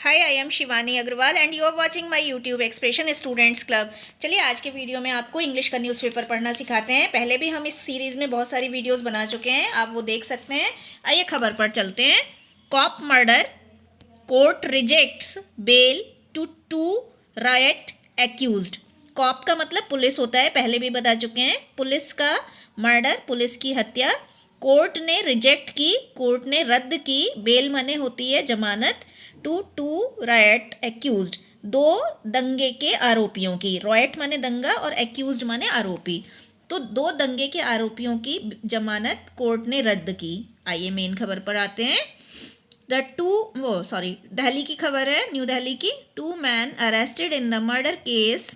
Hi, I am Shivani Agrawal and you are watching my YouTube expression students club. चलिए आज के video में आपको इंग्लिश का न्यूज़पेपर पढ़ना सिखाते हैं। पहले भी हम इस सीरीज़ में बहुत सारी वीडियोस बना चुके हैं, आप वो देख सकते हैं। आइए खबर पर चलते हैं। Cop murder, court rejects bail to two riot accused. Cop का मतलब पुलिस होता है, पहले भी बता चुके हैं। पुलिस का मर्डर, पुलिस की हत्या। कोर्ट ने रिजेक्ट की, कोर्ट ने रद्द की। बेल माने होती है जमानत। टू रायट एक्यूज्ड, दो दंगे के आरोपियों की। रॉयट माने दंगा और एक्यूज्ड माने आरोपी। तो दो दंगे के आरोपियों की जमानत कोर्ट ने रद्द की। आइए मेन खबर पर आते हैं। दिल्ली की खबर है, न्यू दिल्ली की। 2 men arrested in the murder case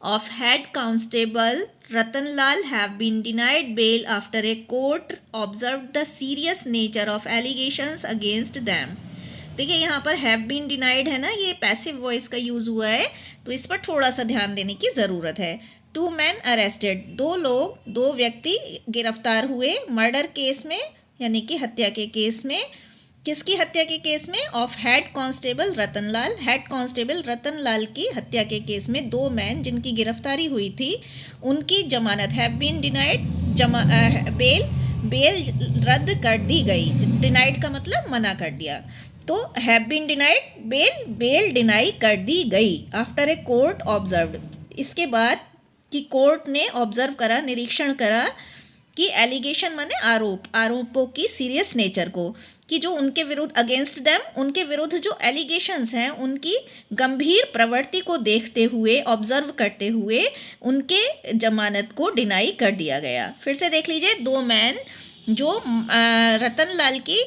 of head constable Ratanlal have been denied bail after a court observed the serious nature of allegations against them। देखिए यहाँ पर हैव बीन डिनाइड है ना, ये पैसिव वॉइस का use हुआ है, तो इस पर थोड़ा सा ध्यान देने की ज़रूरत है। 2 men अरेस्टेड, दो व्यक्ति गिरफ्तार हुए मर्डर केस में, यानी कि हत्या के केस में। किसकी हत्या के केस में? Of head constable Ratanlal. Head constable Ratanlal की हत्या के केस में 2 मैन जिनकी गिरफ्तारी हुई थी, उनकी जमानत हैव बीन डिनाइड, बेल रद्द कर दी गई। डिनाइड का मतलब मना कर दिया, तो have been denied, bail deny कर दी गई। आफ्टर ए कोर्ट ऑब्जर्व्ड, इसके बाद कि कोर्ट ने ऑब्जर्व करा, निरीक्षण करा कि एलिगेशन माने आरोपों की सीरियस नेचर को, कि जो उनके विरुद्ध अगेंस्ट देम, उनके विरुद्ध जो एलिगेशंस हैं उनकी गंभीर प्रवृत्ति को देखते हुए, ऑब्जर्व करते हुए उनके जमानत को डिनाई कर दिया गया। फिर से देख लीजिए, 2 मैन जो रतनलाल की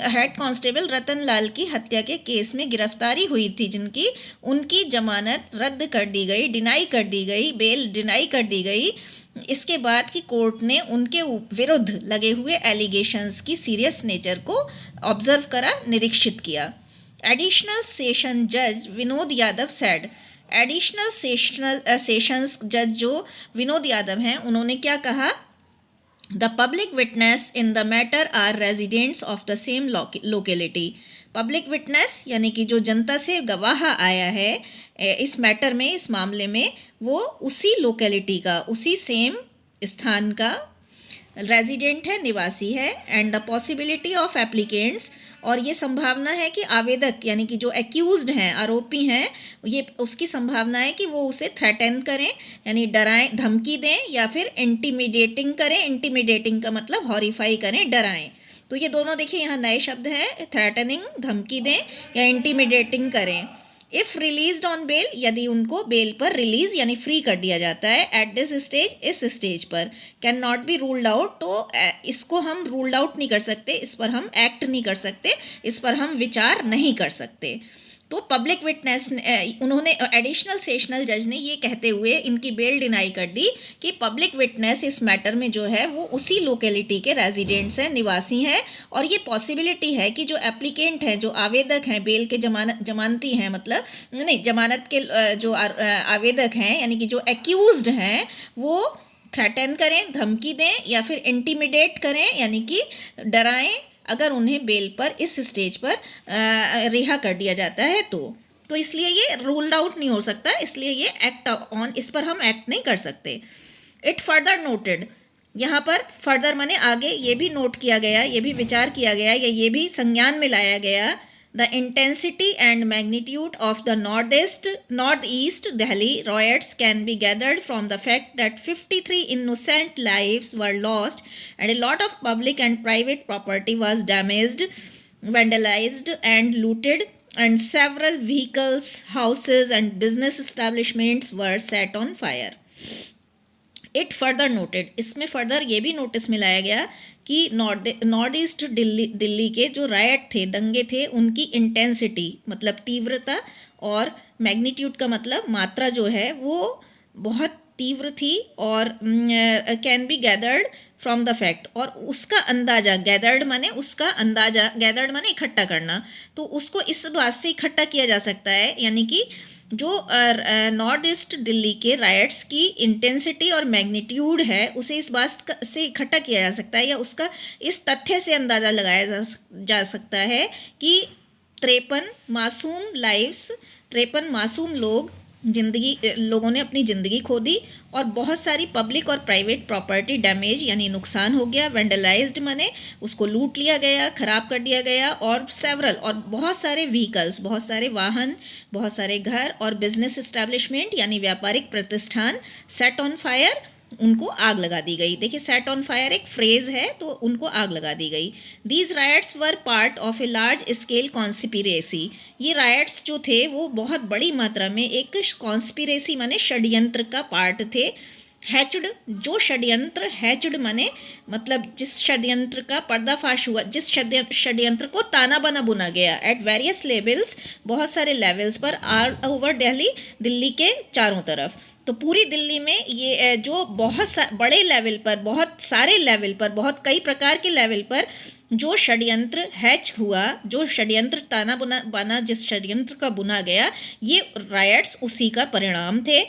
हेड कांस्टेबल रतनलाल की हत्या के केस में गिरफ्तारी हुई थी जिनकी, उनकी जमानत रद्द कर दी गई, डिनाई कर दी गई, बेल डिनाई कर दी गई। इसके बाद कि कोर्ट ने उनके विरुद्ध लगे हुए एलिगेशंस की सीरियस नेचर को ऑब्जर्व करा, निरीक्षित किया। एडिशनल सेशन जज Vinod Yadav said, additional sessions जज जो विनोद यादव हैं, उन्होंने क्या कहा? The public witness in the matter are residents of the same locality. Public witness यानी कि जो जनता से गवाह आया है इस मैटर में, इस मामले में, वो उसी लोकेलिटी का, उसी सेम स्थान का रेजिडेंट है, निवासी है। And the possibility of applicants, और ये संभावना है कि आवेदक यानी कि जो एक्यूज्ड हैं, आरोपी हैं, ये उसकी संभावना है कि वो उसे थ्रेटन करें, यानी डराएं, धमकी दें, या फिर इंटिमिडेटिंग करें। इंटिमिडेटिंग का मतलब हॉरिफाई करें, डराएं। तो ये दोनों देखिए यहाँ नए शब्द हैं, थ्रेटनिंग धमकी दें या इंटिमिडेटिंग करें। इफ़ रिलीज्ड ऑन बेल, यदि उनको बेल पर रिलीज यानी फ्री कर दिया जाता है। एट दिस स्टेज, इस स्टेज पर। Can not be ruled out, तो इसको हम रूल्ड आउट नहीं कर सकते, इस पर हम एक्ट नहीं कर सकते, इस पर हम विचार नहीं कर सकते। तो पब्लिक विटनेस, उन्होंने एडिशनल सेशनल जज ने ये कहते हुए इनकी बेल डिनाई कर दी कि पब्लिक विटनेस इस मैटर में जो है वो उसी लोकेलिटी के रेजिडेंट्स हैं, निवासी हैं, और ये पॉसिबिलिटी है कि जो एप्लीकेंट हैं, जो आवेदक हैं, बेल के जमानती हैं, मतलब नहीं, जमानत के जो आवेदक हैं, यानी कि जो एक्यूज्ड हैं, वो थ्रेटन करें, धमकी दें, या फिर इंटिमिडेट करें, यानी कि डराएं, अगर उन्हें बेल पर इस स्टेज पर रिहा कर दिया जाता है तो इसलिए ये रूल्ड आउट नहीं हो सकता, इसलिए ये एक्ट ऑन, इस पर हम एक्ट नहीं कर सकते। इट फर्दर नोटेड, यहाँ पर फर्दर माने आगे, ये भी नोट किया गया, ये भी विचार किया गया, या ये भी संज्ञान में लाया गया। The intensity and magnitude of the northeast Delhi riots can be gathered from the fact that 53 innocent lives were lost and a lot of public and private property was damaged, vandalized and looted, and several vehicles, houses and business establishments were set on fire। It further noted, इसमें further ये भी notice में लाया गया कि north east Delhi के जो riot थे, दंगे थे, उनकी इंटेंसिटी मतलब तीव्रता, और मैग्नीट्यूड का मतलब मात्रा जो है वो बहुत तीव्र थी, और can be gathered from the fact, और उसका अंदाज़ा, गैदर्ड माने उसका अंदाज़ा, गैदर्ड माने इकट्ठा करना, तो उसको इस बात से इकट्ठा किया जा सकता है, यानी कि जो नॉर्थ ईस्ट दिल्ली के राइट्स की इंटेंसिटी और मैग्नीट्यूड है, उसे इस बात से इकट्ठा किया जा सकता है, या उसका इस तथ्य से अंदाज़ा लगाया जा सकता है कि 53 मासूम लोगों ने अपनी ज़िंदगी खो दी और बहुत सारी पब्लिक और प्राइवेट प्रॉपर्टी डैमेज यानी नुकसान हो गया। वेंडलाइज्ड माने उसको लूट लिया गया, ख़राब कर दिया गया। और सेवरल और बहुत सारे व्हीकल्स, बहुत सारे वाहन, बहुत सारे घर और बिजनेस इस्टेब्लिशमेंट यानी व्यापारिक प्रतिष्ठान सेट ऑन फायर, उनको आग लगा दी गई। देखिए सेट ऑन फायर एक फ्रेज है, तो उनको आग लगा दी गई। These rights were part of a large scale conspiracy. ये राइट्स जो थे वो बहुत बड़ी मात्रा में एक कॉन्स्पिरेसी माने षड्यंत्र का पार्ट थे। हैचड, जो षड्यंत्र, हैचड माने मतलब जिस षड्यंत्र का पर्दाफाश हुआ, जिस षड्यंत्र को ताना बना बुना गया एट वेरियस लेवल्स, बहुत सारे लेवल्स पर, ऑल ओवर दिल्ली, दिल्ली के चारों तरफ। तो पूरी दिल्ली में ये जो बहुत बड़े लेवल पर, बहुत सारे लेवल पर, बहुत कई प्रकार के लेवल पर जो षड्यंत्र हैच हुआ, जो षड्यंत्र ताना बना जिस षड्यंत्र का बुना गया, ये रायट्स उसी का परिणाम थे।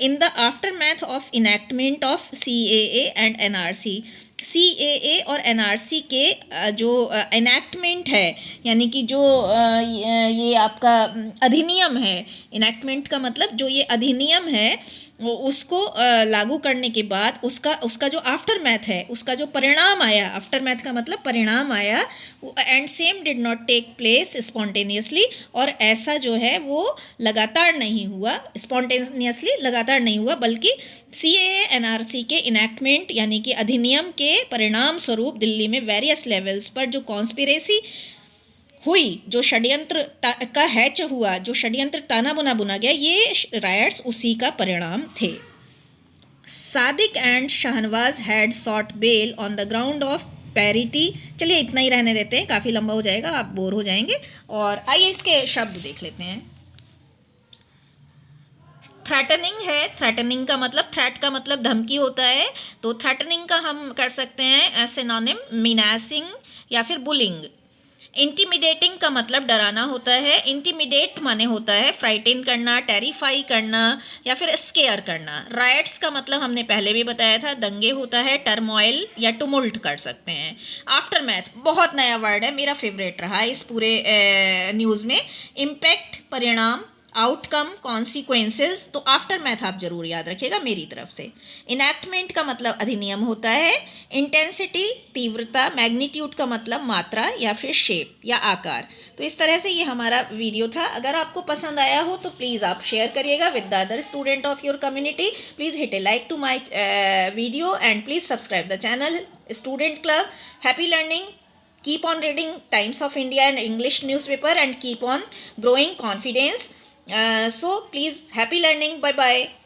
In the aftermath of enactment of CAA and NRC, CAA और NRC के जो इनैक्टमेंट है, यानी कि जो ये आपका अधिनियम है, इनैक्टमेंट का मतलब जो ये अधिनियम है उसको लागू करने के बाद उसका जो आफ्टरमैथ है, उसका जो परिणाम आया, आफ्टरमैथ का मतलब परिणाम आया, and same did not take place spontaneously, और ऐसा जो है वो लगातार नहीं हुआ, स्पॉन्टेनियसली लगातार नहीं हुआ, बल्कि CAA NRC के इनैक्टमेंट यानी कि अधिनियम के परिणाम स्वरूप दिल्ली में वेरियस लेवल्स पर जो कॉन्स्पिरेसी हुई, जो षड्यंत्र का हैच हुआ, जो षड्यंत्र ताना बुना गया, ये रायट्स उसी का परिणाम थे। Sadiq and Shahnawaz had sought bail on the ground of parity. चलिए इतना ही रहने देते हैं, काफ़ी लंबा हो जाएगा, आप बोर हो जाएंगे। और आइए इसके शब्द देख लेते हैं। थ्रेटनिंग है, थ्रेटनिंग का मतलब, थ्रेट का मतलब धमकी होता है, तो थ्रेटनिंग का हम कर सकते हैं सिनोनिम मिनासिंग या फिर बुलिंग। इंटिमिडेटिंग का मतलब डराना होता है। इंटिमिडेट माने होता है फ्राइटन करना, टेरिफाई करना या फिर स्केयर करना। राइट्स का मतलब हमने पहले भी बताया था, दंगे होता है, टर्मोइल या टुमुल्ट कर सकते हैं। आफ्टरमैथ बहुत नया वर्ड है, मेरा फेवरेट रहा इस पूरे न्यूज़ में। इम्पैक्ट परिणाम, आउटकम कॉन्सिक्वेंसेस, तो आफ्टरमैथ आप जरूर याद रखिएगा मेरी तरफ से। इनैक्टमेंट का मतलब अधिनियम होता है। इंटेंसिटी तीव्रता, मैग्नीट्यूड का मतलब मात्रा या फिर शेप या आकार। तो इस तरह से ये हमारा वीडियो था। अगर आपको पसंद आया हो तो प्लीज़ आप शेयर करिएगा with the other student of your community. Please hit a like to my video and please subscribe the channel student club. Happy learning, keep on reading Times of India and English newspaper and keep on growing confidence. So please, happy learning. Bye bye.